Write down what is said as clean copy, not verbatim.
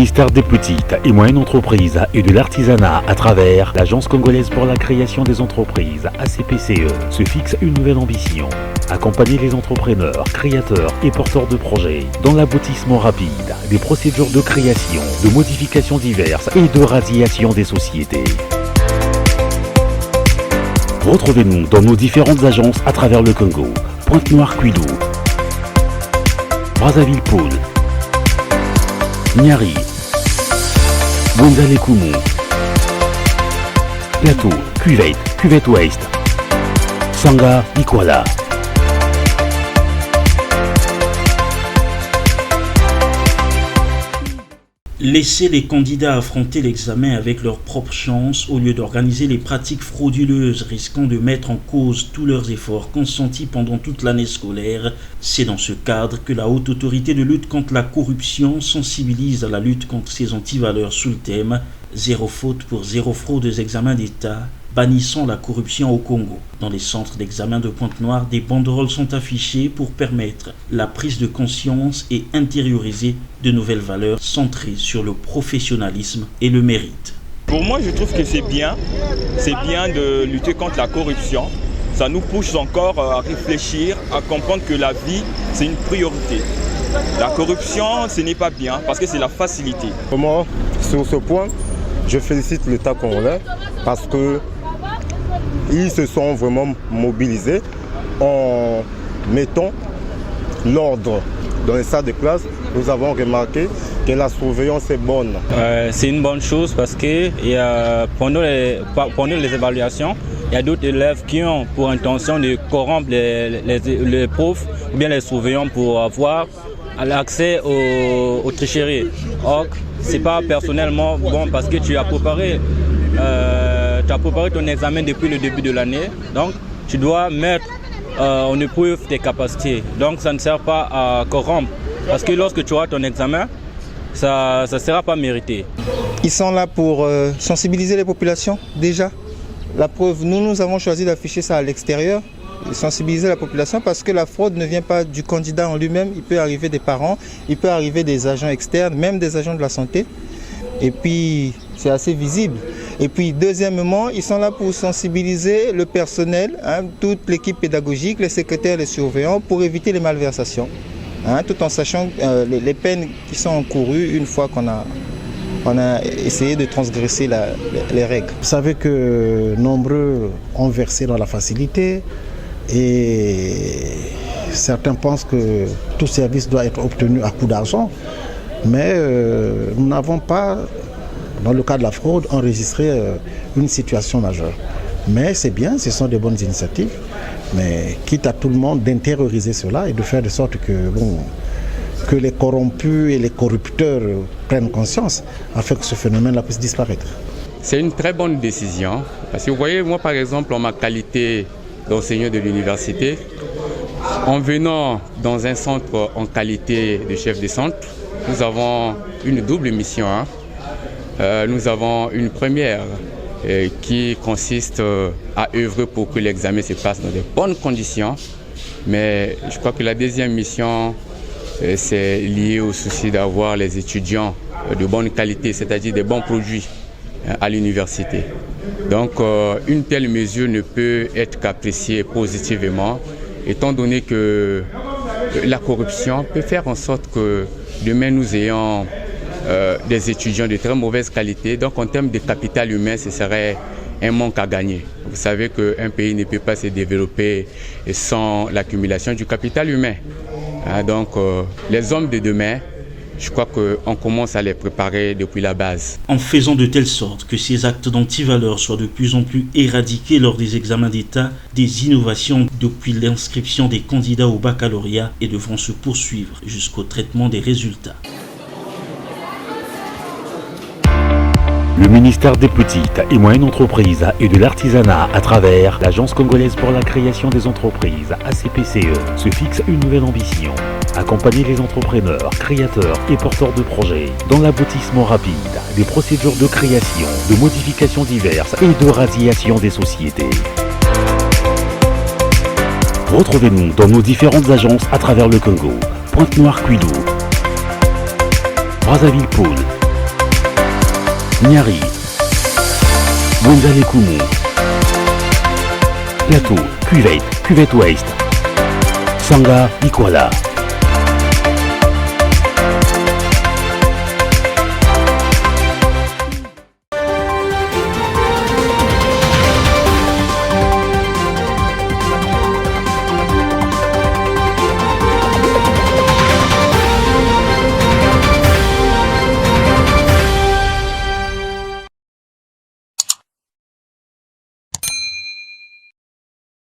ministère des petites et moyennes entreprises et de l'artisanat à travers l'Agence congolaise pour la création des entreprises ACPCE se fixe une nouvelle ambition. Accompagner les entrepreneurs, créateurs et porteurs de projets dans l'aboutissement rapide des procédures de création, de modifications diverses et de radiation des sociétés. Retrouvez-nous dans nos différentes agences à travers le Congo. Pointe-Noire Kwilu, Brazzaville-Poul, Nyari, Bouenzale-Koumou, Plateau, Cuvette Ouest, Sanga, Ikwala. Laisser les candidats affronter l'examen avec leur propre chance au lieu d'organiser les pratiques frauduleuses risquant de mettre en cause tous leurs efforts consentis pendant toute l'année scolaire, c'est dans ce cadre que la Haute Autorité de lutte contre la corruption sensibilise à la lutte contre ces antivaleurs sous le thème « Zéro faute pour zéro fraude aux examens d'État ». Bannissant la corruption au Congo. Dans les centres d'examen de Pointe-Noire, des banderoles sont affichées pour permettre la prise de conscience et intérioriser de nouvelles valeurs centrées sur le professionnalisme et le mérite. Pour moi, je trouve que c'est bien de lutter contre la corruption. Ça nous pousse encore à réfléchir, à comprendre que la vie, c'est une priorité. La corruption, ce n'est pas bien parce que c'est la facilité. Moi, sur ce point, je félicite l'État congolais parce que ils se sont vraiment mobilisés en mettant l'ordre dans les salles de classe. Nous avons remarqué que la surveillance est bonne. C'est une bonne chose parce que pendant les évaluations, il y a d'autres élèves qui ont pour intention de corrompre les profs ou bien les surveillants pour avoir l'accès aux tricheries. Or, c'est pas personnellement bon parce que tu as préparé ton examen depuis le début de l'année, donc tu dois mettre en épreuve tes capacités. Donc ça ne sert pas à corrompre parce que lorsque tu auras ton examen, ça ne sera pas mérité. Ils sont là pour sensibiliser les populations déjà. La preuve, nous avons choisi d'afficher ça à l'extérieur, sensibiliser la population parce que la fraude ne vient pas du candidat en lui-même, il peut arriver des parents, il peut arriver des agents externes, même des agents de la santé. Et puis, c'est assez visible. Et puis, deuxièmement, ils sont là pour sensibiliser le personnel, toute l'équipe pédagogique, les secrétaires, les surveillants, pour éviter les malversations. Tout en sachant les peines qui sont encourues une fois qu'on a essayé de transgresser les règles. Vous savez que nombreux ont versé dans la facilité et certains pensent que tout service doit être obtenu à coup d'argent. Mais nous n'avons pas, dans le cas de la fraude, enregistré une situation majeure. Mais c'est bien, ce sont de bonnes initiatives. Mais quitte à tout le monde d'intérioriser cela et de faire de sorte que les corrompus et les corrupteurs prennent conscience afin que ce phénomène-là puisse disparaître. C'est une très bonne décision. Parce que vous voyez, moi par exemple, en ma qualité d'enseignant de l'université, en venant dans un centre en qualité de chef de centre, nous avons une double mission. Nous avons une première qui consiste à œuvrer pour que l'examen se passe dans de bonnes conditions. Mais je crois que la deuxième mission, c'est lié au souci d'avoir les étudiants de bonne qualité, c'est-à-dire des bons produits à l'université. Donc une telle mesure ne peut être qu'appréciée positivement, étant donné que la corruption peut faire en sorte que demain nous ayons des étudiants de très mauvaise qualité. Donc en termes de capital humain, ce serait un manque à gagner. Vous savez qu'un pays ne peut pas se développer sans l'accumulation du capital humain. Donc les hommes de demain, je crois qu'on commence à les préparer depuis la base. En faisant de telle sorte que ces actes d'antivaleurs soient de plus en plus éradiqués lors des examens d'État, des innovations depuis l'inscription des candidats au baccalauréat et devront se poursuivre jusqu'au traitement des résultats. Le ministère des petites et moyennes entreprises et de l'artisanat à travers l'Agence congolaise pour la création des entreprises ACPCE se fixe une nouvelle ambition. Accompagner les entrepreneurs, créateurs et porteurs de projets dans l'aboutissement rapide des procédures de création, de modifications diverses et de radiation des sociétés. Retrouvez-nous dans nos différentes agences à travers le Congo. Pointe-Noire Kwilu, Brazzaville-Poul, Niari, Gonzalez Koumou, Plateau, Cuvette Ouest, Sanga, Ikwala.